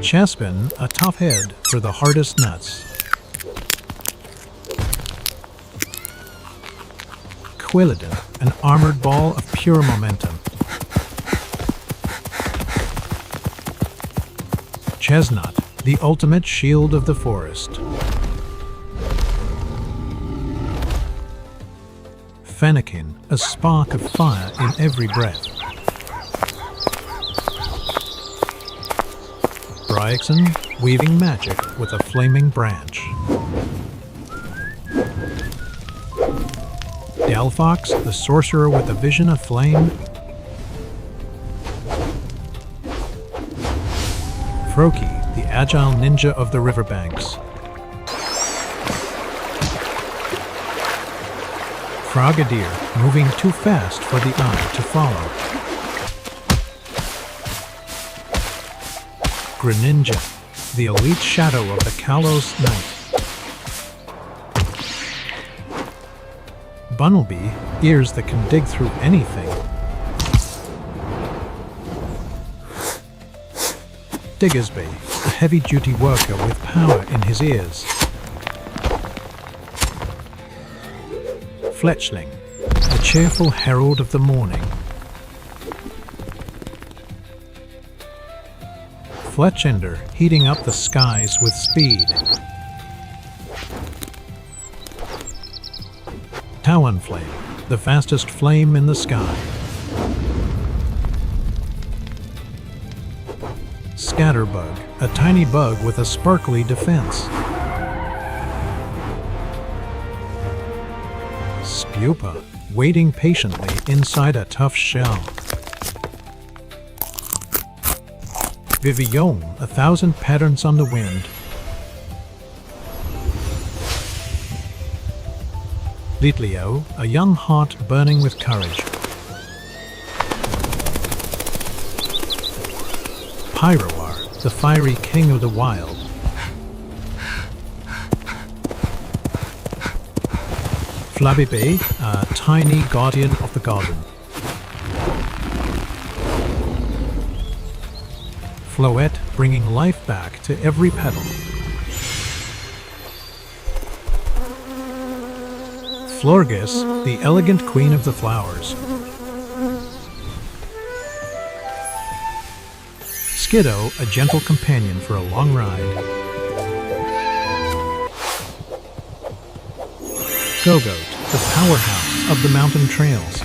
Chespin, a tough head for the hardest nuts. Quilladin, an armored ball of pure momentum. Chestnut, the ultimate shield of the forest. Fennekin, a spark of fire in every breath. Bryexen, weaving magic with a flaming branch. Delphox, the sorcerer with a vision of flame. Froakie, the agile ninja of the riverbanks. Frogadier, moving too fast for the eye to follow. Greninja, the elite shadow of the Kalos Knight. Bunnelby, ears that can dig through anything. Diggersby, a heavy-duty worker with power in his ears. Fletchling, a cheerful herald of the morning. Fletchender, heating up the skies with speed. Talonflame, the fastest flame in the sky. Scatterbug, a tiny bug with a sparkly defense. Spupa, waiting patiently inside a tough shell. Vivillon, 1,000 patterns on the wind. Litleo, a young heart burning with courage. Pyroar, the fiery king of the wild. Flabébé, a tiny guardian of the garden. Floette, bringing life back to every petal. Florges, the elegant queen of the flowers. Skiddo, a gentle companion for a long ride. Gogoat, the powerhouse of the mountain trails.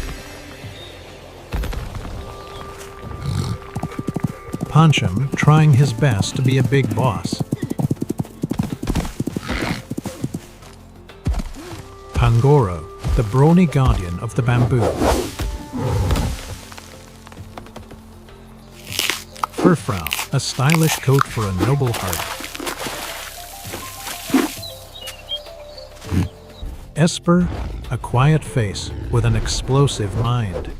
Pancham, trying his best to be a big boss. Pangoro, the brawny guardian of the bamboo. Furfrau, a stylish coat for a noble heart. Esper, a quiet face with an explosive mind.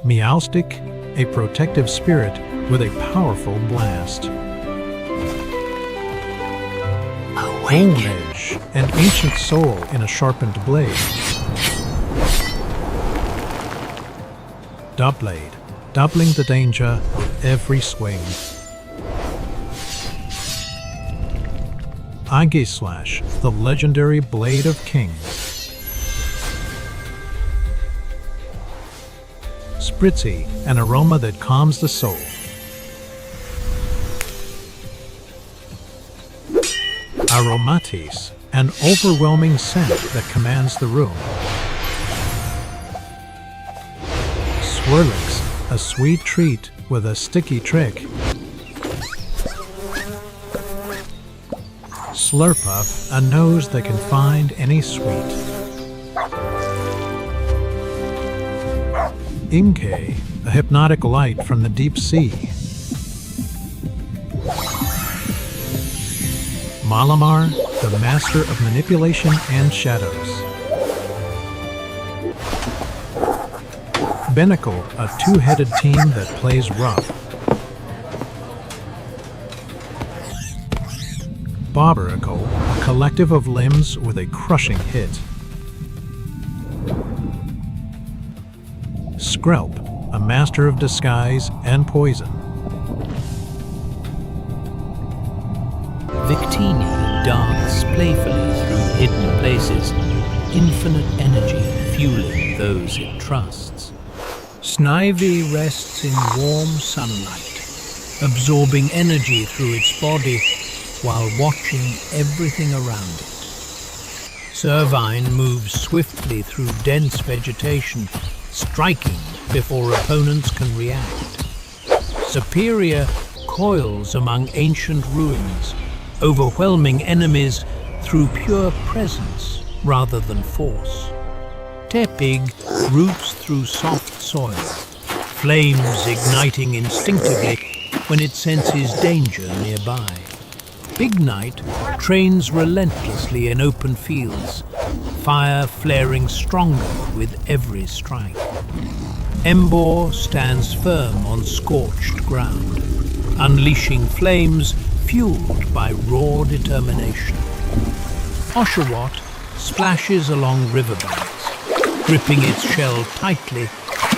Meowstic, a protective spirit with a powerful blast. Edge, an ancient soul in a sharpened blade. Dubblade, doubling the danger with every swing. Aegislash, the legendary blade of kings. Spritzy, an aroma that calms the soul. Aromatis, an overwhelming scent that commands the room. Swirlix, a sweet treat with a sticky trick. Slurpuff, a nose that can find any sweet. Inkay, a hypnotic light from the deep sea. Malamar, the master of manipulation and shadows. Binacle, a two-headed team that plays rough. Barbaracle, a collective of limbs with a crushing hit. Skrelp, a master of disguise and poison. Victini dance playfully through hidden places, infinite energy fueling those it trusts. Snivy rests in warm sunlight, absorbing energy through its body while watching everything around it. Servine moves swiftly through dense vegetation, striking before opponents can react. Superior coils among ancient ruins, overwhelming enemies through pure presence rather than force. Tepig roots through soft soil, flames igniting instinctively when it senses danger nearby. Big Knight trains relentlessly in open fields, fire flaring stronger with every strike. Embor stands firm on scorched ground, unleashing flames fueled by raw determination. Oshawott splashes along riverbanks, gripping its shell tightly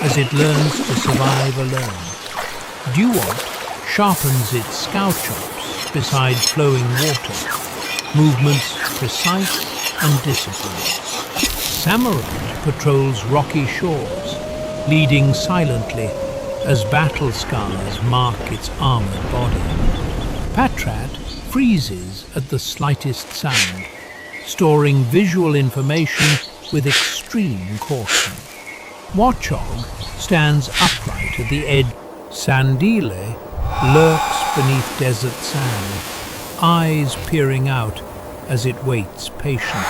as it learns to survive alone. Duwott sharpens its scout chops beside flowing water, movements precise and disciplined. Samurott patrols rocky shores, leading silently as battle scars mark its armored body. Patrat freezes at the slightest sound, storing visual information with extreme caution. Watchog stands upright at the edge. Sandile lurks beneath desert sand, eyes peering out as it waits patiently.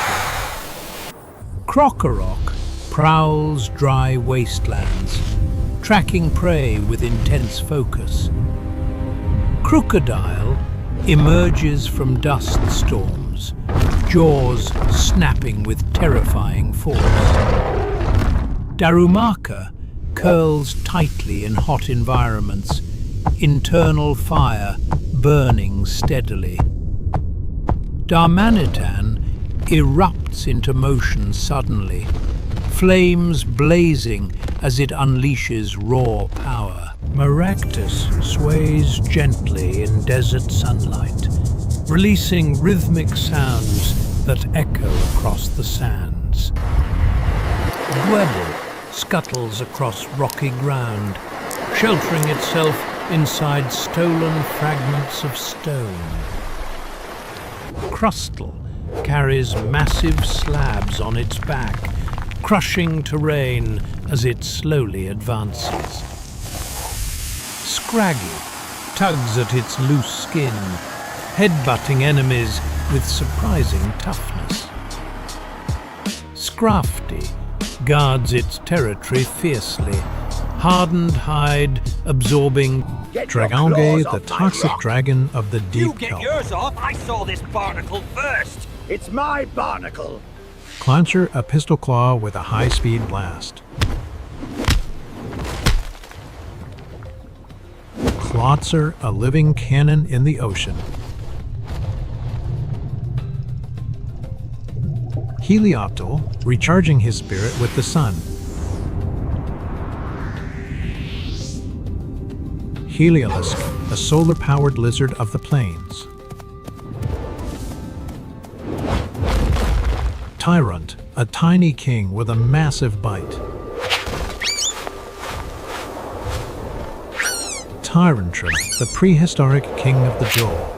Krokorok prowls dry wastelands, tracking prey with intense focus. Crocodile emerges from dust storms, jaws snapping with terrifying force. Darumaka curls tightly in hot environments, internal fire burning steadily. Darmanitan erupts into motion suddenly, flames blazing as it unleashes raw power. Maractus sways gently in desert sunlight, releasing rhythmic sounds that echo across the sands. Dwebble scuttles across rocky ground, sheltering itself inside stolen fragments of stone. Crustal carries massive slabs on its back, crushing terrain as it slowly advances. Scraggy tugs at its loose skin, headbutting enemies with surprising toughness. Scrafty guards its territory fiercely, hardened hide absorbing. Dragonge, the toxic dragon of the You deep get kelp. yours off! I saw this barnacle first! It's my barnacle! Clancher, a pistol claw with a high-speed blast. Klotzer, a living cannon in the ocean. Helioptile, recharging his spirit with the sun. Heliolisk, a solar-powered lizard of the plains. Tyrant, a tiny king with a massive bite. Tyrantrum, the prehistoric king of the jaw.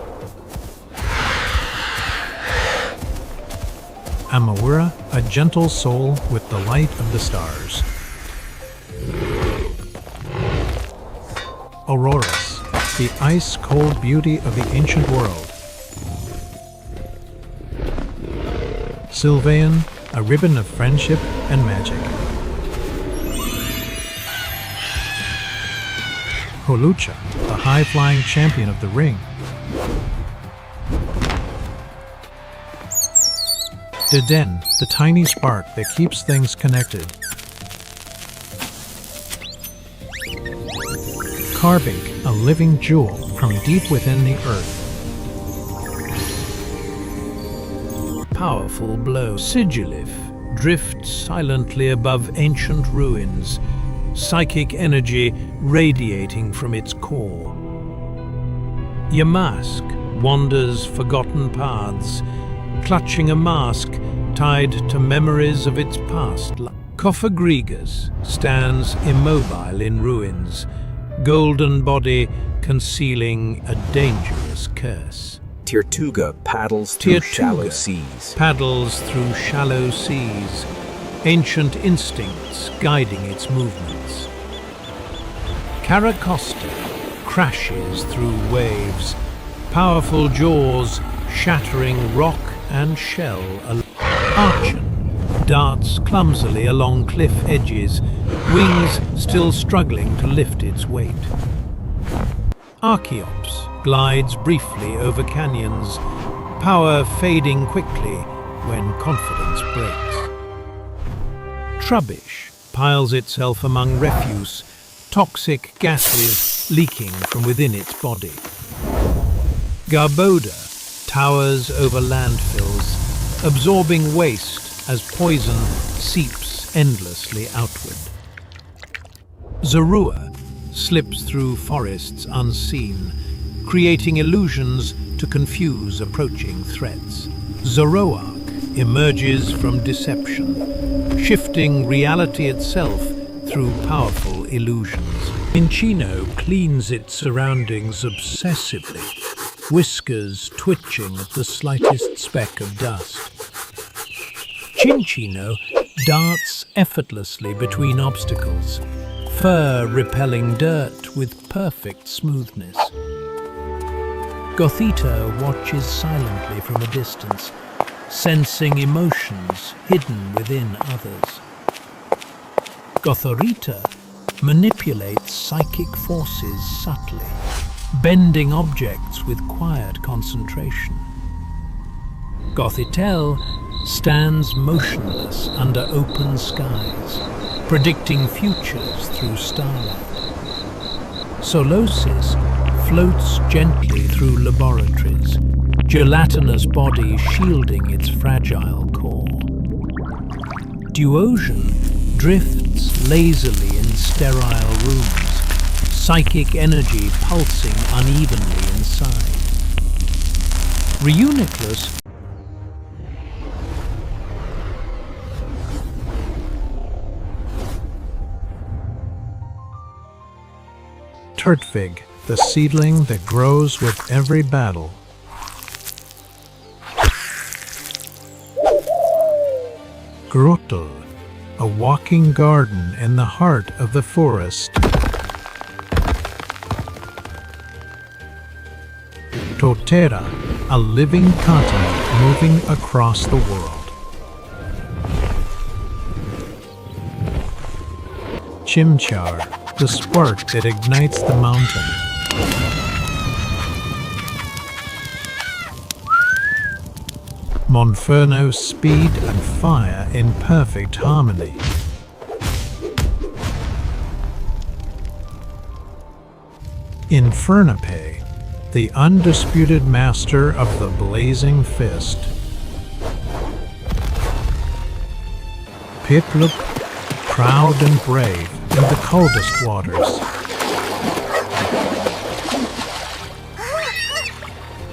Amawura, a gentle soul with the light of the stars. Aurorus, the ice-cold beauty of the ancient world. Sylvain, a ribbon of friendship and magic. Holucha, the high-flying champion of the ring. Deden, the tiny spark that keeps things connected. Carbink, a living jewel from deep within the earth. Powerful blow. Sigilif drifts silently above ancient ruins, psychic energy radiating from its core. Yamask wanders forgotten paths, clutching a mask tied to memories of its past life. Kofagrigas stands immobile in ruins, golden body concealing a dangerous curse. Tirtuga paddles through shallow seas. Paddles through shallow seas, ancient instincts guiding its movements. Caracosta crashes through waves, powerful jaws shattering rock and shell. Archon darts clumsily along cliff edges, wings still struggling to lift its weight. Archeops glides briefly over canyons, power fading quickly when confidence breaks. Trubbish piles itself among refuse, toxic gases leaking from within its body. Garboda towers over landfills, absorbing waste as poison seeps endlessly outward. Zorua slips through forests unseen, creating illusions to confuse approaching threats. Zoroark emerges from deception, shifting reality itself through powerful illusions. Minccino cleans its surroundings obsessively, whiskers twitching at the slightest speck of dust. Cinccino darts effortlessly between obstacles, fur repelling dirt with perfect smoothness. Gothita watches silently from a distance, sensing emotions hidden within others. Gothorita manipulates psychic forces subtly, bending objects with quiet concentration. Gothitel stands motionless under open skies, predicting futures through starlight. Solosis floats gently through laboratories, gelatinous body shielding its fragile core. Duosion drifts lazily in sterile rooms, psychic energy pulsing unevenly inside. Reuniclus Turtwig, the seedling that grows with every battle. Grotto, a walking garden in the heart of the forest. Totera, a living continent moving across the world. Chimchar, the spark that ignites the mountain. Monferno's speed and fire in perfect harmony. Infernape, the undisputed master of the blazing fist. Piplup, proud and brave in the coldest waters.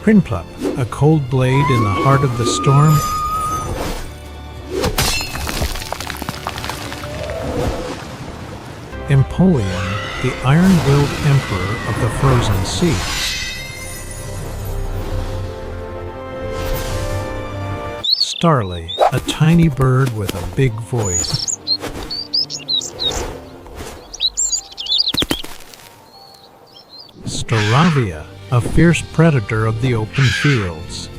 Prinplup, a cold blade in the heart of the storm. Empoleon, the iron-willed emperor of the frozen seas. Starly, a tiny bird with a big voice. Staravia, a fierce predator of the open fields.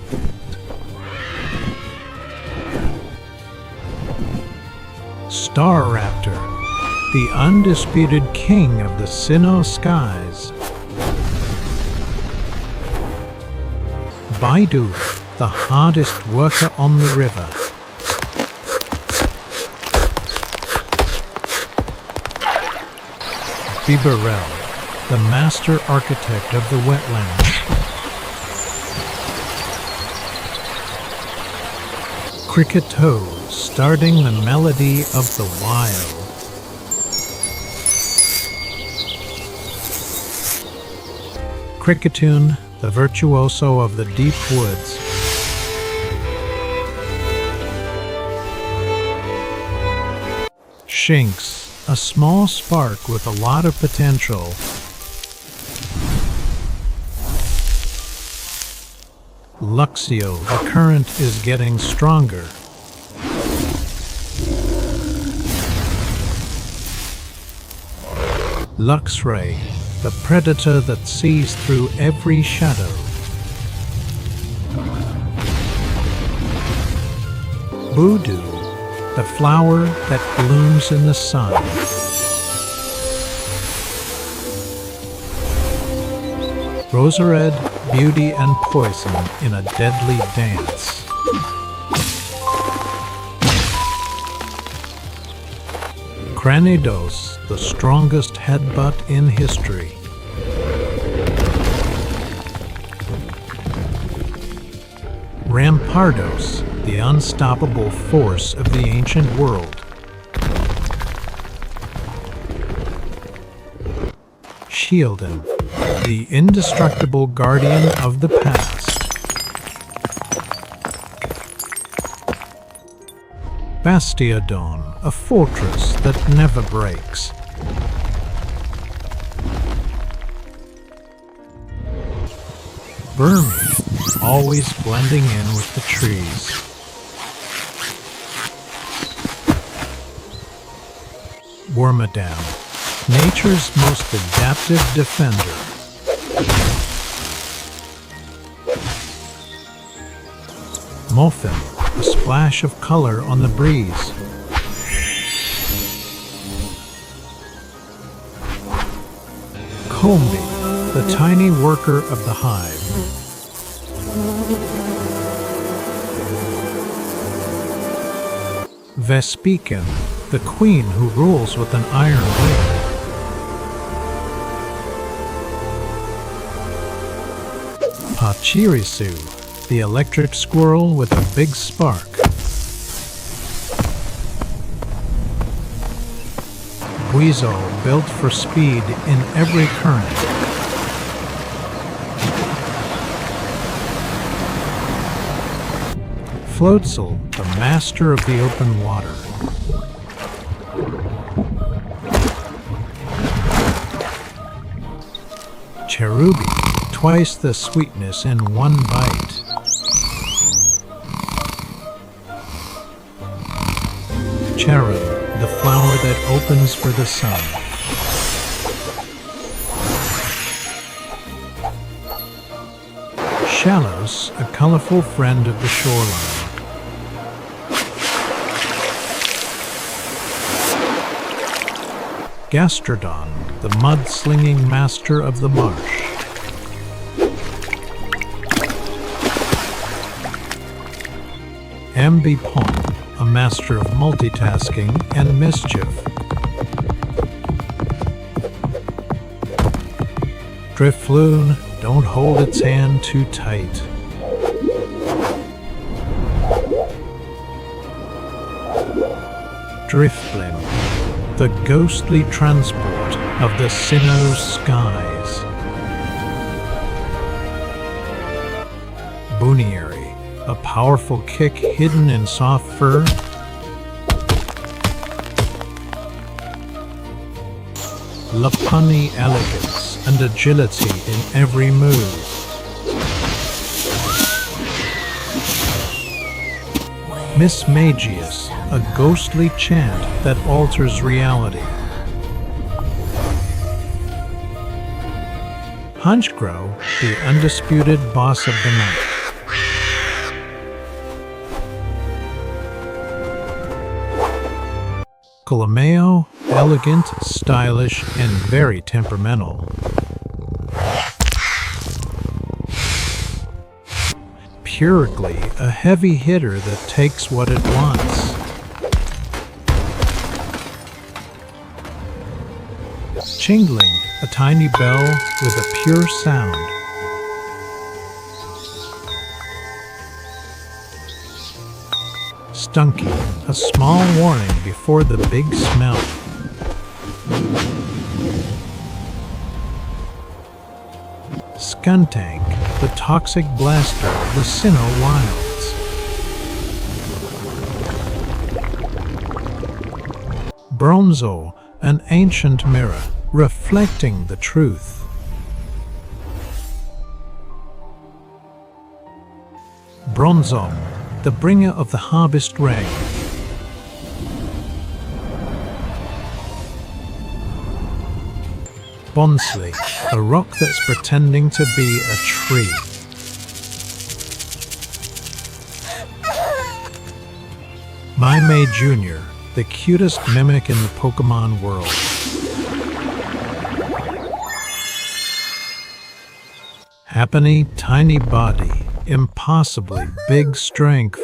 Staraptor, the undisputed king of the Sinnoh skies. Baidu, the hardest worker on the river. Bibarel, the master architect of the wetlands. Cricketot, starting the melody of the wild. Cricketune, the virtuoso of the deep woods. Shinx, a small spark with a lot of potential. Luxio, the current is getting stronger. Luxray, the predator that sees through every shadow. Voodoo, the flower that blooms in the sun. Rosared, beauty and poison in a deadly dance. Cranidos, the strongest headbutt in history. Rampardos, the unstoppable force of the ancient world. Shieldon, the indestructible guardian of the past. Bastiodon, a fortress that never breaks. Vermi, always blending in with the trees. Wormadam, nature's most adaptive defender. Muffin, a splash of color on the breeze. Combi, the tiny worker of the hive. Vespican, the queen who rules with an iron blade. Pachirisu, the electric squirrel with a big spark. Weasel, built for speed in every current. Floatzel, the master of the open water. Cherubi, twice the sweetness in one bite. Cherub, the flower that opens for the sun. Shallows, a colorful friend of the shoreline. Gastrodon, the mud-slinging master of the marsh. Ambipom, a master of multitasking and mischief. Drifloon, don't hold its hand too tight. Drifblim, the ghostly transport of the Sinnoh skies. Boonieri, a powerful kick hidden in soft fur. Lapani, elegance and agility in every move. Miss Magius, a ghostly chant that alters reality. Hunchgrow, the undisputed boss of the night. Colomeo, elegant, stylish, and very temperamental. Purigly, a heavy hitter that takes what it wants. Chingling, a tiny bell with a pure sound. Stunky, a small warning before the big smell. Skuntank, the toxic blaster of the Sinnoh wilds. Bronzo, an ancient mirror, reflecting the truth. Bronzong, the bringer of the harvest rain. Bonsley, a rock that's pretending to be a tree. Maimei Jr., the cutest mimic in the Pokémon world. Happiny, tiny body, impossibly big strength.